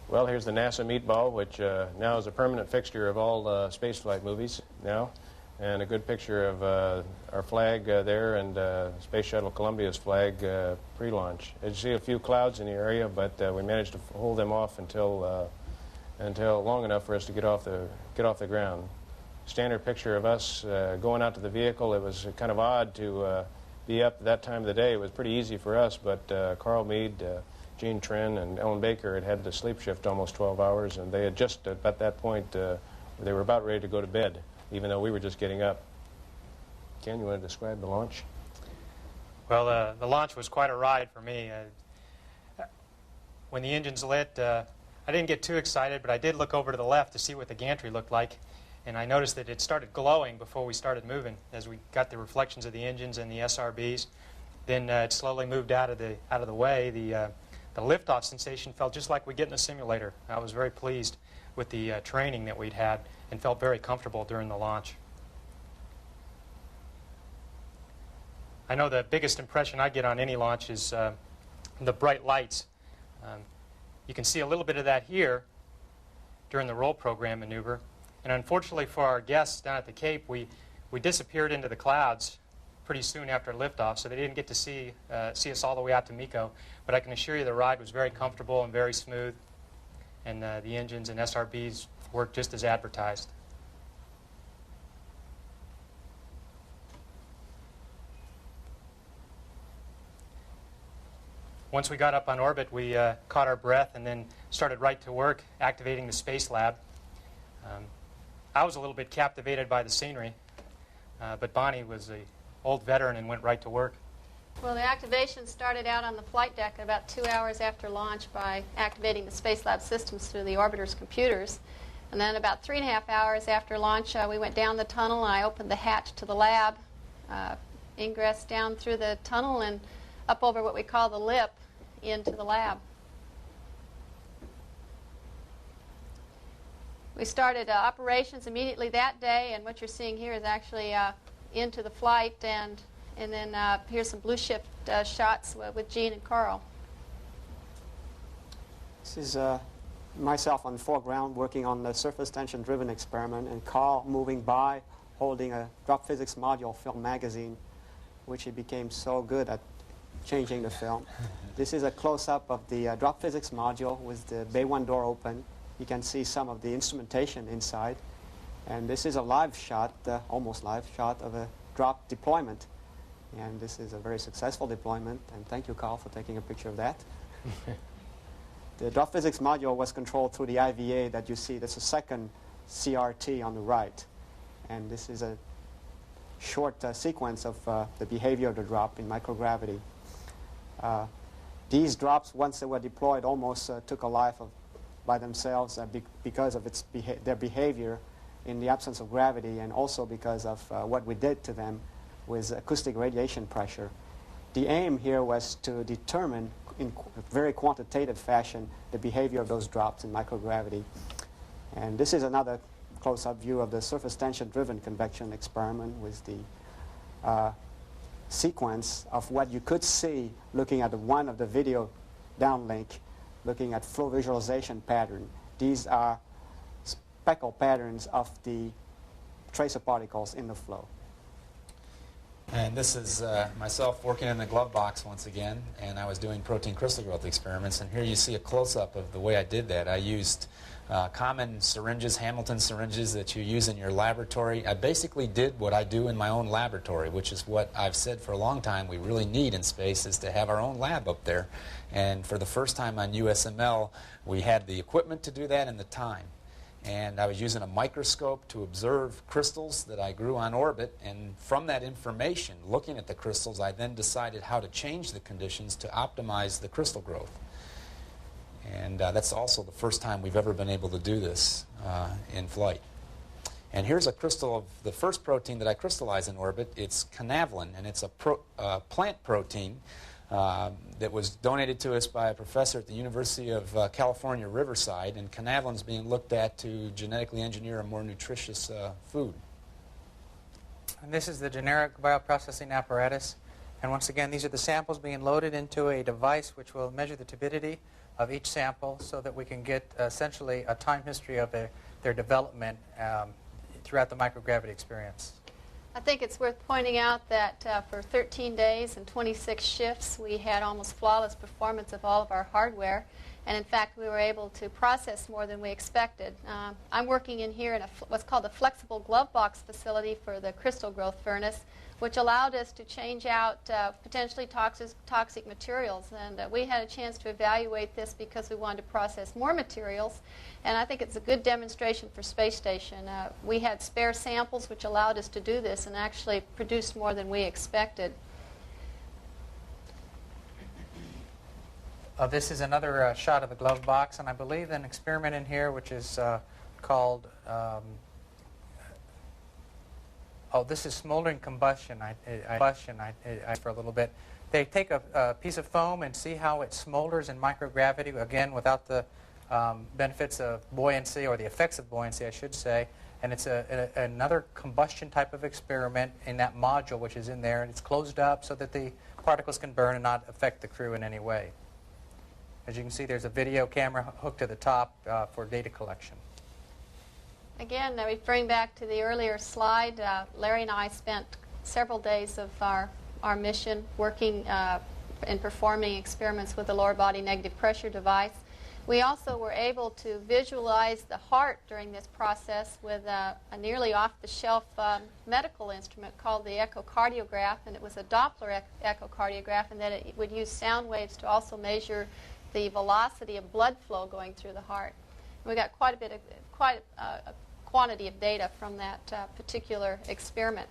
Well, here's the NASA meatball, which now is a permanent fixture of all spaceflight movies now, and a good picture of our flag there and Space Shuttle Columbia's flag pre-launch. As you see, a few clouds in the area, but we managed to hold them off until long enough for us to get off the ground. Standard picture of us going out to the vehicle. It was kind of odd to be up at that time of the day. It was pretty easy for us, but Carl Meade, Gene Trin, and Ellen Baker had the sleep shift almost 12 hours, and they had just, at that point, they were about ready to go to bed, even though we were just getting up. Ken, you want to describe the launch? Well, the launch was quite a ride for me. When the engines lit, I didn't get too excited, but I did look over to the left to see what the gantry looked like, and I noticed that it started glowing before we started moving as we got the reflections of the engines and the SRBs. Then it slowly moved out of the way. The liftoff sensation felt just like we get in a simulator. I was very pleased with the training that we'd had and felt very comfortable during the launch. I know the biggest impression I get on any launch is the bright lights. You can see a little bit of that here during the roll program maneuver. And unfortunately for our guests down at the Cape, we disappeared into the clouds pretty soon after liftoff, so they didn't get to see us all the way out to MECO. But I can assure you the ride was very comfortable and very smooth, and the engines and SRBs worked just as advertised. Once we got up on orbit, we caught our breath and then started right to work activating the Space Lab. I was a little bit captivated by the scenery, but Bonnie was an old veteran and went right to work. Well, the activation started out on the flight deck at about 2 hours after launch by activating the Space Lab systems through the orbiter's computers. And then about 3.5 hours after launch, we went down the tunnel, and I opened the hatch to the lab, ingress down through the tunnel and up over what we call the lip into the lab. We started operations immediately that day, and what you're seeing here is actually into the flight, and then here's some blue shift shots with Gene and Carl. This is myself on the foreground working on the surface tension driven experiment, and Carl moving by holding a drop physics module film magazine, which he became so good at changing the film. This is a close-up of the drop physics module with the Bay 1 door open. You can see some of the instrumentation inside. And this is a live shot, almost live shot of a drop deployment. And this is a very successful deployment. And thank you, Carl, for taking a picture of that. The drop physics module was controlled through the IVA that you see. That's a second CRT on the right. And this is a short sequence of the behavior of the drop in microgravity. These drops, once they were deployed, almost took a life by themselves because of their behavior in the absence of gravity, and also because of what we did to them with acoustic radiation pressure. The aim here was to determine in very quantitative fashion the behavior of those drops in microgravity. And this is another close-up view of the surface tension-driven convection experiment with the sequence of what you could see looking at one of the video downlink, looking at flow visualization pattern. These are speckle patterns of the tracer particles in the flow. And this is myself working in the glove box once again, and I was doing protein crystal growth experiments, and here you see a close-up of the way I did that. I used common syringes, Hamilton syringes that you use in your laboratory. I basically did what I do in my own laboratory, which is what I've said for a long time we really need in space, is to have our own lab up there. And for the first time on USML, we had the equipment to do that and the time. And I was using a microscope to observe crystals that I grew on orbit, and from that information, looking at the crystals, I then decided how to change the conditions to optimize the crystal growth. And that's also the first time we've ever been able to do this in flight. And here's a crystal of the first protein that I crystallized in orbit. It's canaverin, and it's a plant protein that was donated to us by a professor at the University of California, Riverside, and canaverin is being looked at to genetically engineer a more nutritious food. And this is the generic bioprocessing apparatus. And once again, these are the samples being loaded into a device which will measure the turbidity of each sample so that we can get essentially a time history of their development throughout the microgravity experience. I think it's worth pointing out that for 13 days and 26 shifts, we had almost flawless performance of all of our hardware. And in fact, we were able to process more than we expected. I'm working in here in what's called a flexible glove box facility for the crystal growth furnace, which allowed us to change out potentially toxic materials. And we had a chance to evaluate this because we wanted to process more materials. And I think it's a good demonstration for space station. We had spare samples which allowed us to do this and actually produced more than we expected. This is another shot of the glove box, and I believe an experiment in here which is called, this is smoldering combustion. For a little bit. They take a piece of foam and see how it smolders in microgravity, again, without the benefits of buoyancy, or the effects of buoyancy, I should say. And it's another combustion type of experiment in that module which is in there, and it's closed up so that the particles can burn and not affect the crew in any way. As you can see, there's a video camera hooked to the top for data collection. Again, referring back to the earlier slide, Larry and I spent several days of our mission working and performing experiments with the lower body negative pressure device. We also were able to visualize the heart during this process with a nearly off-the-shelf medical instrument called the echocardiograph, and it was a Doppler echocardiograph, and that it would use sound waves to also measure the velocity of blood flow going through the heart. And we got quite a quantity of data from that particular experiment.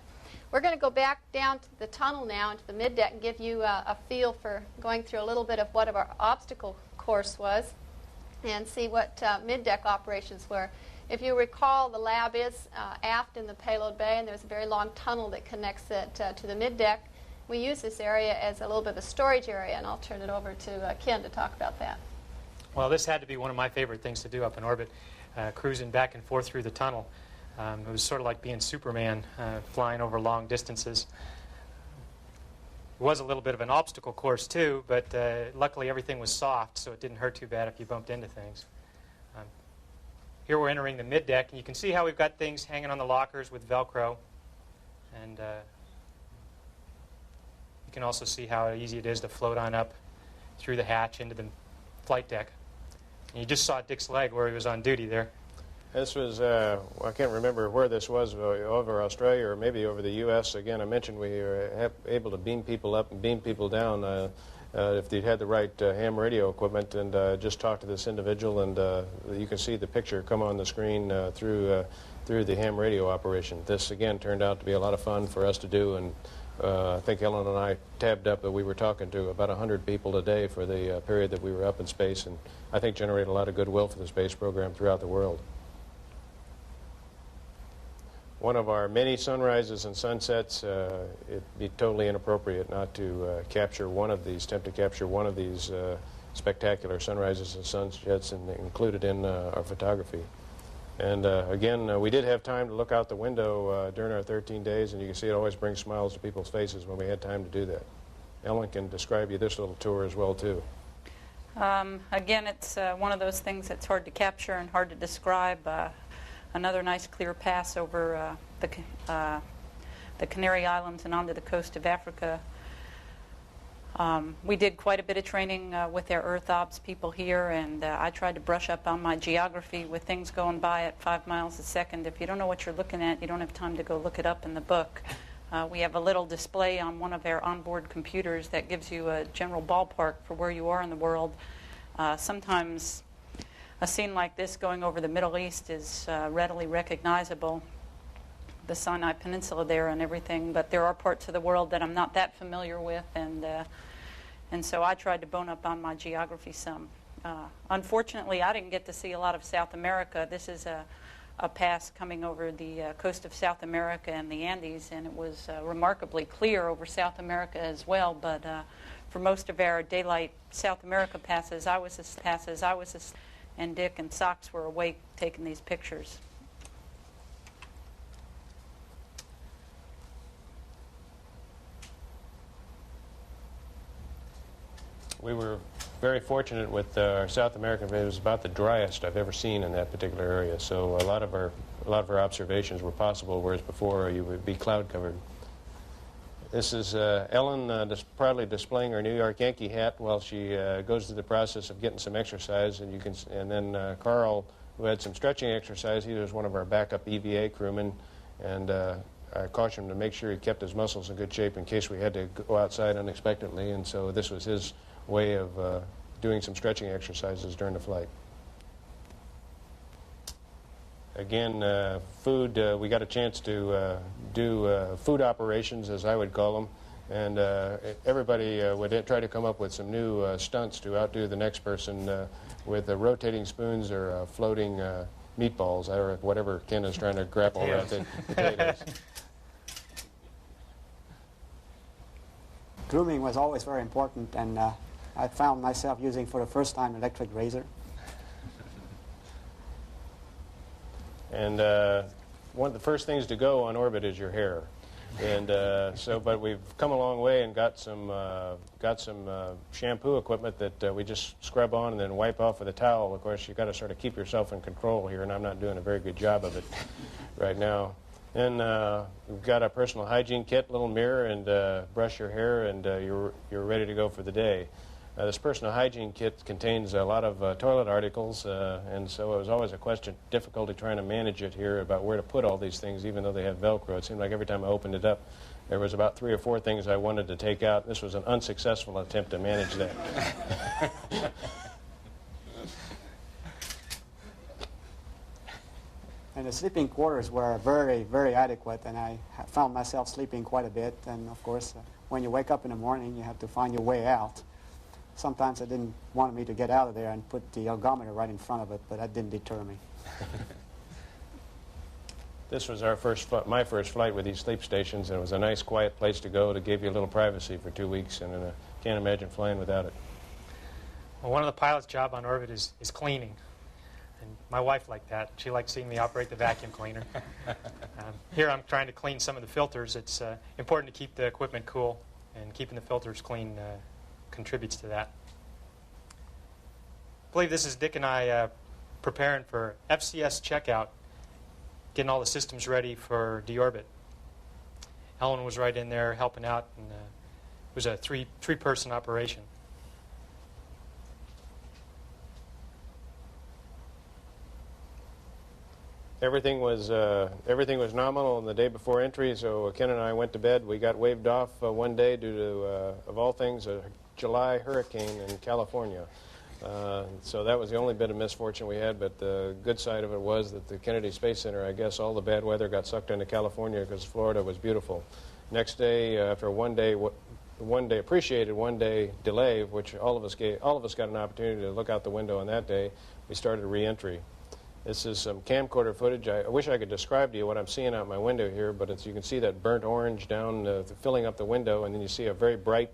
We're going to go back down to the tunnel now into the middeck and give you a feel for going through a little bit of what our obstacle course was and see what middeck operations were. If you recall, the lab is aft in the payload bay, and there's a very long tunnel that connects it to the middeck. We use this area as a little bit of a storage area, and I'll turn it over to Ken to talk about that. Well, this had to be one of my favorite things to do up in orbit, cruising back and forth through the tunnel. It was sort of like being Superman, flying over long distances. It was a little bit of an obstacle course, too, but luckily everything was soft, so it didn't hurt too bad if you bumped into things. Here we're entering the middeck, and you can see how we've got things hanging on the lockers with Velcro. And you can also see how easy it is to float on up through the hatch into the flight deck. And you just saw Dick's leg where he was on duty there. This was, I can't remember where this was, over Australia or maybe over the U.S. Again, I mentioned we were able to beam people up and beam people down if they had the right ham radio equipment, and just talk to this individual, and you can see the picture come on the screen through the ham radio operation. This, again, turned out to be a lot of fun for us to do, and I think Ellen and I tabbed up that we were talking to about 100 people a day for the period that we were up in space, and I think generated a lot of goodwill for the space program throughout the world. One of our many sunrises and sunsets, it'd be totally inappropriate not to capture one of these, attempt to capture one of these spectacular sunrises and sunsets and include it in our photography. And again, we did have time to look out the window during our 13 days, and you can see it always brings smiles to people's faces when we had time to do that. Ellen can describe you this little tour as well, too. Again, it's one of those things that's hard to capture and hard to describe. Another nice clear pass over the Canary Islands and onto the coast of Africa. We did quite a bit of training with their Earth Ops people here, and I tried to brush up on my geography with things going by at 5 miles a second. If you don't know what you're looking at, you don't have time to go look it up in the book. We have a little display on one of our onboard computers that gives you a general ballpark for where you are in the world. Sometimes a scene like this going over the Middle East is readily recognizable, the Sinai Peninsula there and everything, but there are parts of the world that I'm not that familiar with, and so I tried to bone up on my geography some. Unfortunately, I didn't get to see a lot of South America. This is a pass coming over the coast of South America and the Andes, and it was remarkably clear over South America as well, but for most of our daylight South America passes, and Dick and Socks were awake taking these pictures. We were very fortunate with our South American. It was about the driest I've ever seen in that particular area. So a lot of our observations were possible, whereas before you would be cloud covered. This is Ellen proudly displaying her New York Yankee hat while she goes through the process of getting some exercise, and then Carl, who had some stretching exercise. He was one of our backup EVA crewmen, and I cautioned him to make sure he kept his muscles in good shape in case we had to go outside unexpectedly, and so this was his way of doing some stretching exercises during the flight. Again, food, we got a chance to do food operations, as I would call them, and everybody would try to come up with some new stunts to outdo the next person with rotating spoons or floating meatballs, or whatever Ken is trying to grapple with. Potatoes. Grooming was always very important, and I found myself using for the first time an electric razor. And one of the first things to go on orbit is your hair. And but we've come a long way and got some shampoo equipment that we just scrub on and then wipe off with a towel. Of course, you've got to sort of keep yourself in control here, and I'm not doing a very good job of it right now. And we've got a personal hygiene kit, little mirror, and brush your hair, and you're ready to go for the day. This personal hygiene kit contains a lot of toilet articles, and so it was always a difficulty trying to manage it here about where to put all these things, even though they have Velcro. It seemed like every time I opened it up, there was about 3 or 4 things I wanted to take out. This was an unsuccessful attempt to manage that. And the sleeping quarters were very, very adequate, and I found myself sleeping quite a bit. And of course, when you wake up in the morning, you have to find your way out. Sometimes they didn't want me to get out of there and put the ergometer right in front of it, but that didn't deter me. This was my first flight with these sleep stations, and it was a nice, quiet place to go to give you a little privacy for 2 weeks, and I can't imagine flying without it. Well, one of the pilot's job on orbit is cleaning. And my wife liked that. She liked seeing me operate the vacuum cleaner. Here I'm trying to clean some of the filters. It's important to keep the equipment cool, and keeping the filters clean contributes to that. I believe this is Dick and I preparing for FCS checkout, getting all the systems ready for deorbit. Ellen was right in there helping out, and it was a three-person operation. Everything was nominal on the day before entry, so Ken and I went to bed. We got waved off one day due to, of all things, a July hurricane in California. So that was the only bit of misfortune we had, but the good side of it was that the Kennedy Space Center, I guess all the bad weather got sucked into California because Florida was beautiful. Next day, after a appreciated one-day delay, which all of us got an opportunity to look out the window on that day, we started re-entry. This is some camcorder footage. I wish I could describe to you what I'm seeing out my window here, but you can see that burnt orange down filling up the window, and then you see a very bright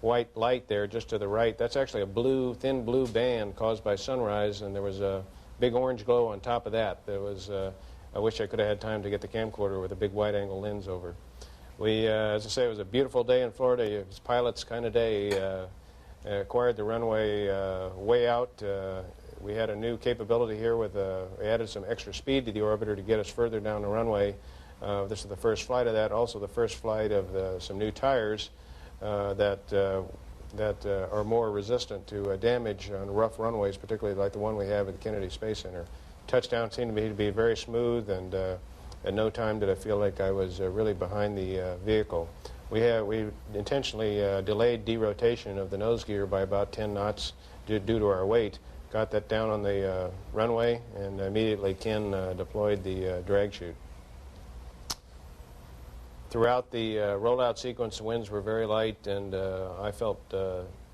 white light there just to the right. That's actually a thin blue band caused by sunrise, and there was a big orange glow on top of that. I wish I could have had time to get the camcorder with a big wide-angle lens over. As I say, it was a beautiful day in Florida. It was pilot's kind of day. Acquired the runway way out. We had a new capability here we added some extra speed to the orbiter to get us further down the runway. This is the first flight of that, also the first flight of some new tires that are more resistant to damage on rough runways, particularly like the one we have at the Kennedy Space Center. Touchdown seemed to be very smooth, and at no time did I feel like I was really behind the vehicle. We intentionally delayed derotation of the nose gear by about 10 knots due to our weight. Got that down on the runway, and immediately Ken deployed the drag chute. Throughout the rollout sequence, the winds were very light, and I felt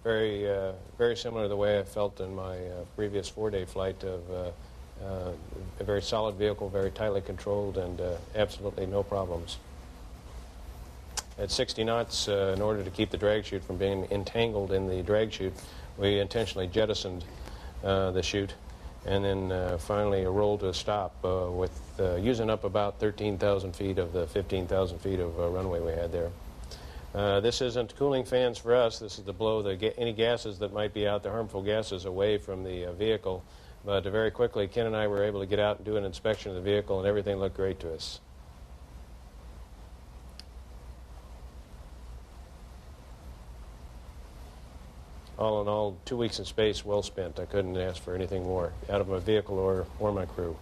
very similar to the way I felt in my previous 4-day flight of a very solid vehicle, very tightly controlled, and absolutely no problems. At 60 knots, in order to keep the drag chute from being entangled in the drag chute, we intentionally jettisoned the chute, and then finally rolled to a stop with using up about 13,000 feet of the 15,000 feet of runway we had there. This isn't cooling fans for us. This is to blow any gases that might be out there, harmful gases, away from the vehicle. But very quickly, Ken and I were able to get out and do an inspection of the vehicle, and everything looked great to us. All in all, 2 weeks in space well spent. I couldn't ask for anything more out of my vehicle or my crew.